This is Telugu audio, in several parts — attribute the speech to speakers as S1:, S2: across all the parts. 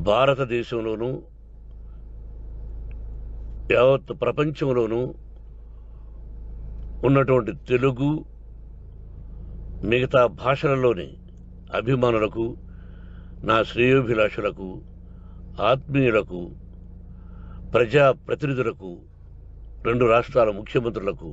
S1: భారతదేశంలోనూ యావత్ ప్రపంచంలోనూ ఉన్నటువంటి తెలుగు మిగతా భాషలలోని అభిమానులకు, నా శ్రేయోభిలాషులకు, ఆత్మీయులకు, ప్రజాప్రతినిధులకు, 2 రాష్ట్రాల ముఖ్యమంత్రులకు,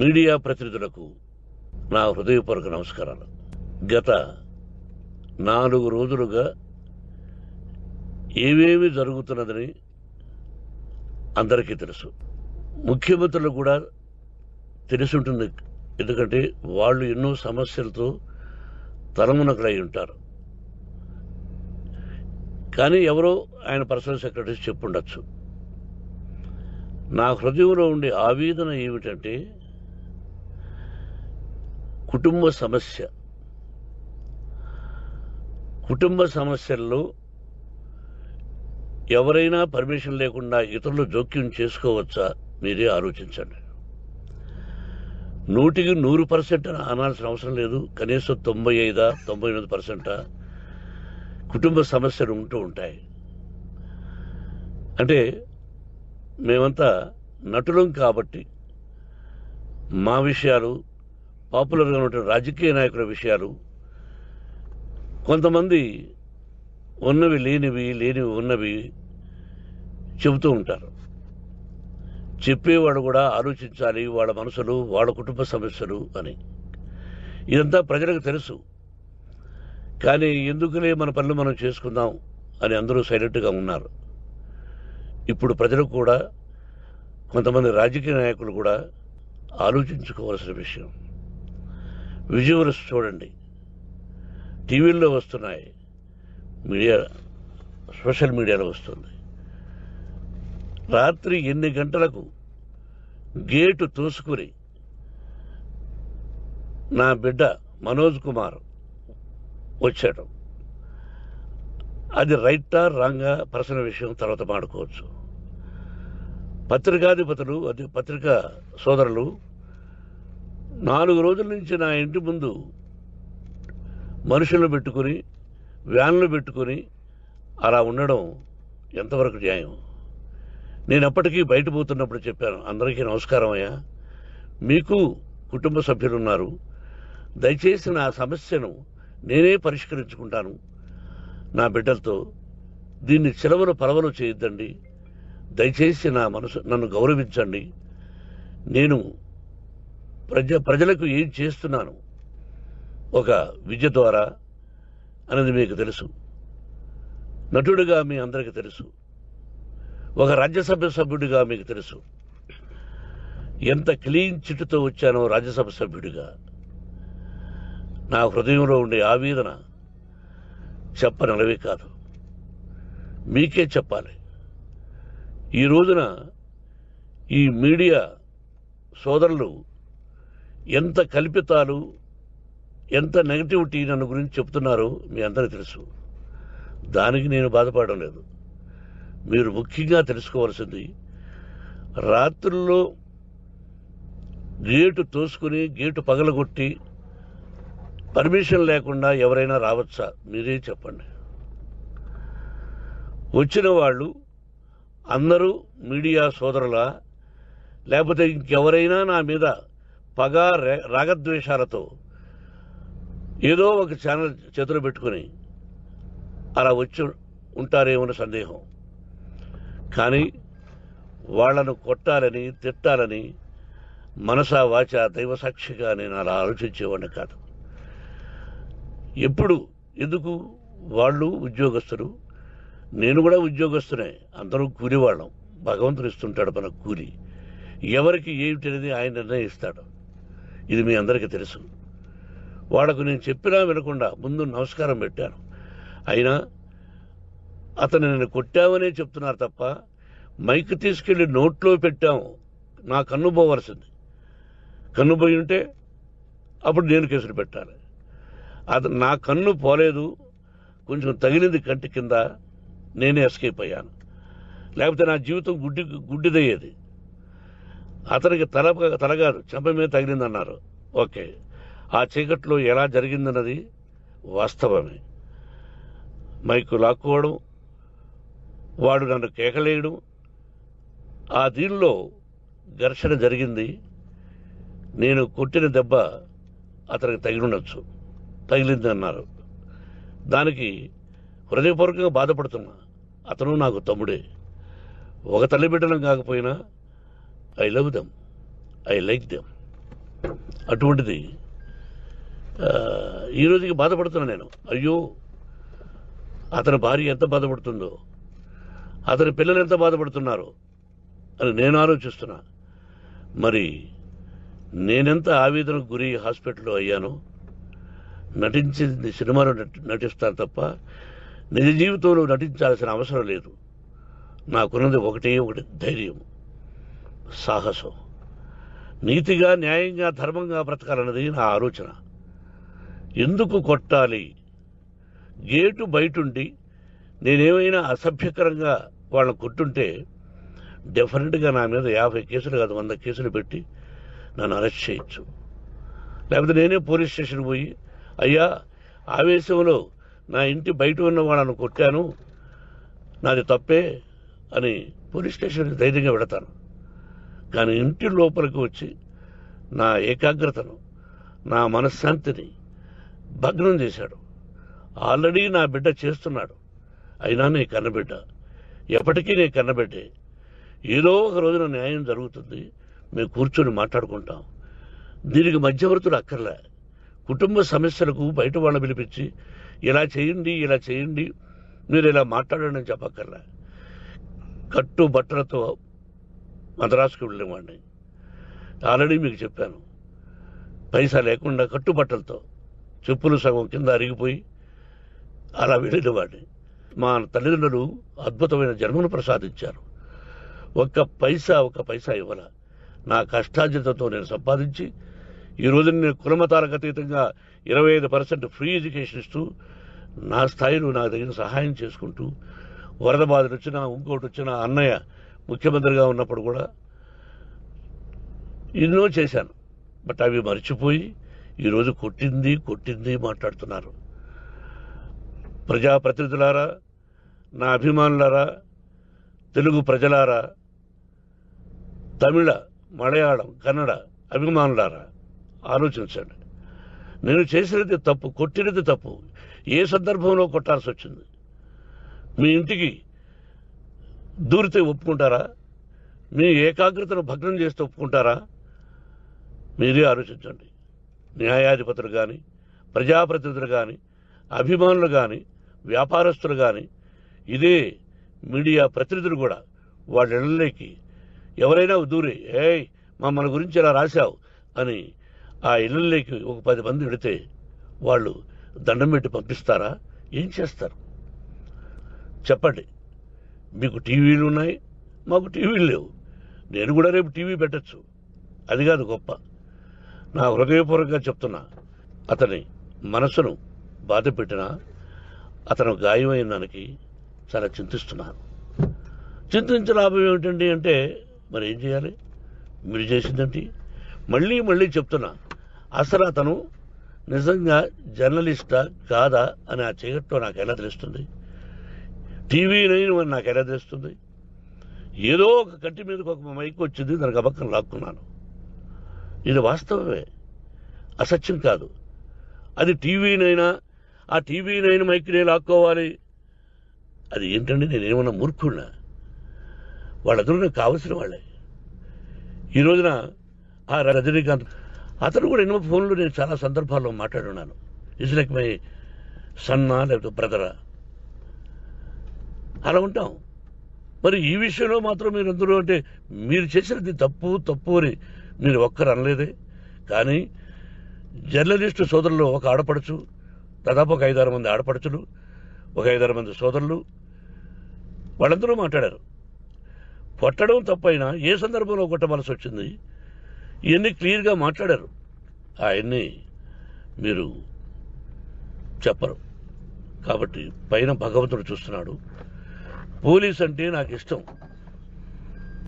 S1: మీడియా ప్రతినిధులకు నా హృదయపూర్వక నమస్కారాలు. గత 4 రోజులుగా ఏమేమి జరుగుతున్నదని అందరికీ తెలుసు. ముఖ్యమంత్రులకు కూడా తెలుసుంటుంది. ఎందుకంటే వాళ్ళు ఎన్నో సమస్యలతో తలమునకలై ఉంటారు. కానీ ఎవరో ఆయన పర్సనల్ సెక్రటరీస్ చెప్పుండొచ్చు. నా హృదయంలో ఉండే ఆవేదన ఏమిటంటే కుటుంబ సమస్య. కుటుంబ సమస్యల్లో ఎవరైనా పర్మిషన్ లేకుండా ఇతరులు జోక్యం చేసుకోవచ్చా? మీరే ఆలోచించండి. 100కి 100% అనాల్సిన అవసరం లేదు. కనీసం 95-98% కుటుంబ సమస్యలు ఉంటూ ఉంటాయి. అంటే మేమంతా నటులం కాబట్టి మా విషయాలు, పాపులర్గా ఉన్న రాజకీయ నాయకుల విషయాలు, కొంతమంది ఉన్నవి లేనివి, లేనివి ఉన్నవి చెబుతూ ఉంటారు. చెప్పేవాడు కూడా ఆలోచించాలి, వాళ్ళ మనసులు, వాళ్ళ కుటుంబ సమస్యలు అని. ఇదంతా ప్రజలకు తెలుసు. కానీ ఎందుకులే మన పనులు మనం చేసుకుందాం అని అందరూ సైలెంట్గా ఉన్నారు. ఇప్పుడు ప్రజలు కూడా, కొంతమంది రాజకీయ నాయకులు కూడా ఆలోచించుకోవాల్సిన విషయం. విజువల్స్ చూడండి, టీవీల్లో వస్తున్నాయి, మీడియా, సోషల్ మీడియాలో వస్తుంది. రాత్రి 8 గంటలకు గేటు తోసుకుని నా బిడ్డ మనోజ్ కుమార్ వచ్చాడు. అది రైటా రాంగా పర్సనల్ విషయం, తర్వాత మాడుకోవచ్చు. పత్రికాధిపతులు, అది పత్రికా సోదరులు 4 రోజుల నుంచి నా ఇంటి ముందు మనుషులను పెట్టుకుని, వ్యాన్లు పెట్టుకుని అలా ఉండడం ఎంతవరకు న్యాయం? నేను అప్పటికీ బయట పోతున్నప్పుడు చెప్పాను, అందరికీ నమస్కారం అయ్యా, మీకు కుటుంబ సభ్యులు ఉన్నారు, దయచేసి నా సమస్యను నేనే పరిష్కరించుకుంటాను నా బిడ్డలతో, దీన్ని చిలవలు పలవలు చేయొద్దండి, దయచేసి నన్ను గౌరవించండి, నేను ప్రజలకు ఏం చేస్తున్నాను ఒక విద్య ద్వారా అనేది మీకు తెలుసు, నటుడిగా మీ అందరికీ తెలుసు, ఒక రాజ్యసభ సభ్యుడిగా మీకు తెలుసు, ఎంత క్లీన్ చిట్టుతో వచ్చానో రాజ్యసభ సభ్యుడిగా. నా హృదయంలో ఉండే ఆవేదన చెప్పనలవే కాదు, మీకే చెప్పాలి. ఈ రోజున ఈ మీడియా సోదరులు ఎంత కల్పితాలు, ఎంత నెగటివిటీ నన్ను గురించి చెప్తున్నారో మీ అందరికీ తెలుసు. దానికి నేను బాధపడడం లేదు. మీరు ముఖ్యంగా తెలుసుకోవాల్సింది, రాత్రుల్లో గేటు తోసుకుని, గేటు పగలగొట్టి పర్మిషన్ లేకుండా ఎవరైనా రావచ్చా? మీరే చెప్పండి. వచ్చిన వాళ్ళు అందరూ మీడియా సోదరులా, లేకపోతే ఇంకెవరైనా నా మీద పగ, రాగద్వేషాలతో ఏదో ఒక ఛానల్ చేతులు పెట్టుకుని అలా వచ్చి ఉంటారేమో సందేహం. కానీ వాళ్లను కొట్టాలని, తిట్టాలని మనసా వాచ దైవ సాక్షిగా నేను అలా ఆలోచించేవాడిని కాదు. ఎందుకు? వాళ్ళు ఉద్యోగస్తులు, నేను కూడా ఉద్యోగస్తునే, అందరూ కూలివాళ్ళం. భగవంతుడు ఇస్తుంటాడు మనకు కూలి. ఎవరికి ఏమిటనేది ఆయన నిర్ణయిస్తాడు. ఇది మీ అందరికీ తెలుసు. వాళ్లకు నేను చెప్పినా వినకుండా ముందు నమస్కారం పెట్టాను. అయినా అతను నేను కొట్టామనే చెప్తున్నారు తప్ప, మైక్ తీసుకెళ్లి నోట్లో పెట్టాము, నా కన్ను పోవలసింది. కన్ను పోయి ఉంటే అప్పుడు నేను కేసులు పెట్టాలి. నా కన్ను పోలేదు, కొంచెం తగిలింది కంటి కింద, నేనే ఎస్కేప్ అయ్యాను. లేకపోతే నా జీవితం గుడ్డిదయ్యేది. అతనికి తల కాదు, చెంప మీద తగిలిందన్నారు. ఓకే, ఆ చీకట్లో ఎలా జరిగిందన్నది వాస్తవమే. మైకు లాక్కోవడం, వాడు నన్ను కేకలేయడం, ఆ దీనిలో ఘర్షణ జరిగింది. నేను కొట్టిన దెబ్బ అతనికి తగిలింది అన్నారు. దానికి హృదయపూర్వకంగా బాధపడుతున్నా. అతను నాకు తమ్ముడే. ఒక తల్లి బిడ్డలం కాకపోయినా I love them, I like them. అటువంటిది ఈ రోజుకి బాధపడుతున్నా నేను. అయ్యో, అతని భార్య ఎంత బాధపడుతుందో, అతని పిల్లలు ఎంత బాధపడుతున్నారో అని నేను ఆలోచిస్తున్నా. మరి నేనెంత ఆవేదనకు గురి హాస్పిటల్లో అయ్యానో. నటించింది సినిమాలో నటిస్తాను తప్ప నిజ జీవితంలో నటించాల్సిన అవసరం లేదు. నాకున్నది ఒకటి ధైర్యం, సాహసం. నీతిగా, న్యాయంగా, ధర్మంగా బ్రతకాలన్నది నా ఆలోచన. ఎందుకు కొట్టాలి? గేటు బయటుండి నేనేమైనా అసభ్యకరంగా వాళ్ళని కొట్టుంటే డెఫినెట్గా నా మీద 50 కేసులు కాదు 100 కేసులు పెట్టి నన్ను అరెస్ట్ చేయొచ్చు. లేకపోతే నేనే పోలీస్ స్టేషన్కి పోయి, అయ్యా, ఆవేశంలో నా ఇంటి బయట ఉన్న వాళ్ళను కొట్టాను, నాది తప్పే అని పోలీస్ స్టేషన్కి ధైర్యంగా పెడతాను. కానీ ఇంటి లోపలికి వచ్చి నా ఏకాగ్రతను, నా మనశ్శాంతిని భగ్నం చేశాడు. ఆల్రెడీ నా బిడ్డ చేస్తున్నాడు. అయినా నీ కన్నబిడ్డ, ఎప్పటికీ నీ కన్నబిడ్డే. ఏదో ఒక రోజున న్యాయం జరుగుతుంది, మేము కూర్చొని మాట్లాడుకుంటాం. దీనికి మధ్యవర్తులు అక్కర్లే. కుటుంబ సమస్యలకు బయట వాళ్ళని పిలిపించి ఇలా చేయండి, మీరు ఇలా మాట్లాడండి అని చెప్పక్కర్లే. కట్టు బట్టలతో మద్రాసుకు వెళ్ళేవాడిని. ఆల్రెడీ మీకు చెప్పాను. పైసా లేకుండా కట్టుబట్టలతో, చెప్పులు సగం కింద అరిగిపోయి అలా వెళ్ళేవాడిని. మా తల్లిదండ్రులు అద్భుతమైన జన్మను ప్రసాదించారు. ఒక్క పైసా ఇవ్వాల. నా కష్టార్జితంతో నేను సంపాదించి ఈ రోజు నేను కులమతాలకు అతీతంగా 25% ఫ్రీ ఎడ్యుకేషన్ ఇస్తూ, నా స్థాయిలో నాకు తగిన సహాయం చేసుకుంటూ, వరద బాధలు వచ్చినా, ఇంకోటి వచ్చినా, అన్నయ్య ముఖ్యమంత్రిగా ఉన్నప్పుడు కూడా ఎన్నో చేశాను. బట్ అవి మర్చిపోయి ఈరోజు కొట్టింది మాట్లాడుతున్నారు. ప్రజాప్రతినిధులారా, నా అభిమానులారా, తెలుగు ప్రజలారా, తమిళ, మలయాళం, కన్నడ అభిమానులారా, ఆలోచించండి. నేను చేసినది తప్పు, కొట్టినది తప్పు. ఏ సందర్భంలో కొట్టాల్సి వచ్చింది? మీ ఇంటికి దూరితే ఒప్పుకుంటారా? మీ ఏకాగ్రతను భగ్నం చేస్తే ఒప్పుకుంటారా? మీరే ఆలోచించండి. న్యాయాధిపతులు కానీ, ప్రజాప్రతినిధులు కానీ, అభిమానులు కానీ, వ్యాపారస్తులు కానీ, ఇదే మీడియా ప్రతినిధులు కూడా వాళ్ళ ఇళ్లలోకి ఎవరైనా దూరి, మన గురించి ఇలా రాశావు అని ఆ ఇళ్లలోకి ఒక 10 మంది వెళితే వాళ్ళు దండం పెట్టి పంపిస్తారా? ఏం చేస్తారు చెప్పండి. మీకు టీవీలు ఉన్నాయి, మాకు టీవీలు లేవు. నేను కూడా రేపు టీవీ పెట్టచ్చు. అది కాదు గొప్ప. నా హృదయపూర్వకంగా చెప్తున్నా, అతని మనసును బాధ పెట్టినా అతను గాయమైన దానికి చాలా చింతిస్తున్నాను. చింతించే లాభం ఏమిటండి అంటే, మరి ఏం చేయాలి? మీరు చేసిందంటే మళ్ళీ చెప్తున్నా, అసలు అతను నిజంగా జర్నలిస్టా కాదా అని ఆ చీకట్లో నాకు ఎలా తెలుస్తుంది? టీవీ 9 అని నాకు ఎలా తెలుస్తుంది? ఏదో ఒక కంటి మీదకి ఒక మైక్ వచ్చింది, దానికి అబక్కం లాక్కున్నాను. ఇది వాస్తవమే, అసత్యం కాదు. అది టీవీ 9, ఆ టీవీ 9 మైక్నే లాక్కోవాలి. అది ఏంటండి? నేనేమన్నా మూర్ఖుడినా? వాళ్ళందరూ నాకు కావలసిన వాళ్ళే. ఈ రోజున ఆ రజనీకాంత్, అతను కూడా ఎన్నో ఫోన్లు నేను చాలా సందర్భాల్లో మాట్లాడున్నాను. ఇట్స్ లైక్ మై సన్నా, లేకపోతే బ్రదరా, అలా ఉంటాం. మరి ఈ విషయంలో మాత్రం మీరు అందరూ అంటే మీరు చేసినది తప్పు అని మీరు ఒక్కరు అనలేదే. కానీ జర్నలిస్టు సోదరులు, ఒక ఆడపడుచు, దాదాపు ఒక 5-6 మంది ఆడపడుచులు, ఒక 5-6 మంది సోదరులు, వాళ్ళందరూ మాట్లాడారు. కొట్టడం తప్పైనా ఏ సందర్భంలో కొట్టవలసి వచ్చింది, ఇవన్నీ క్లియర్గా మాట్లాడారు. ఆయన్ని మీరు చెప్పరు. కాబట్టి పైన భగవంతుడు చూస్తున్నాడు. పోలీస్ అంటే నాకు ఇష్టం.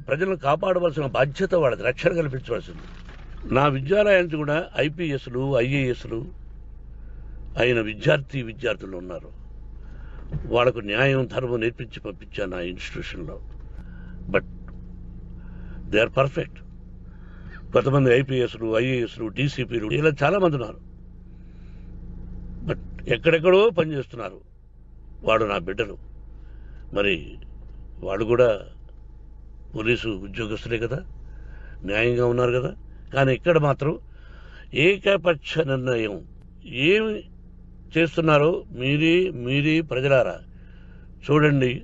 S1: ప్రజలను కాపాడవలసిన బాధ్యత వాళ్ళది, రక్షణ కల్పించవలసింది. నా విద్యాలయానికి కూడా ఐపీఎస్లు, ఐఏఎస్లు అయిన విద్యార్థులు ఉన్నారు. వాళ్ళకు న్యాయం ధర్మం నేర్పించి పంపించాను ఆ ఇన్స్టిట్యూషన్లో. But they are perfect. కొంతమంది ఐపీఎస్లు, ఐఏఎస్లు, డీసీపీలు ఇలా చాలామంది ఉన్నారు. బట్ ఎక్కడెక్కడో పనిచేస్తున్నారు. వాడు నా బిడ్డలు, మరి వాళ్ళు కూడా పోలీసు ఉద్యోగస్తులే కదా, న్యాయంగా ఉన్నారు కదా. కానీ ఇక్కడ మాత్రం ఏకపక్ష నిర్ణయం. ఏమి చేస్తున్నారో మీరే ప్రజలారా చూడండి.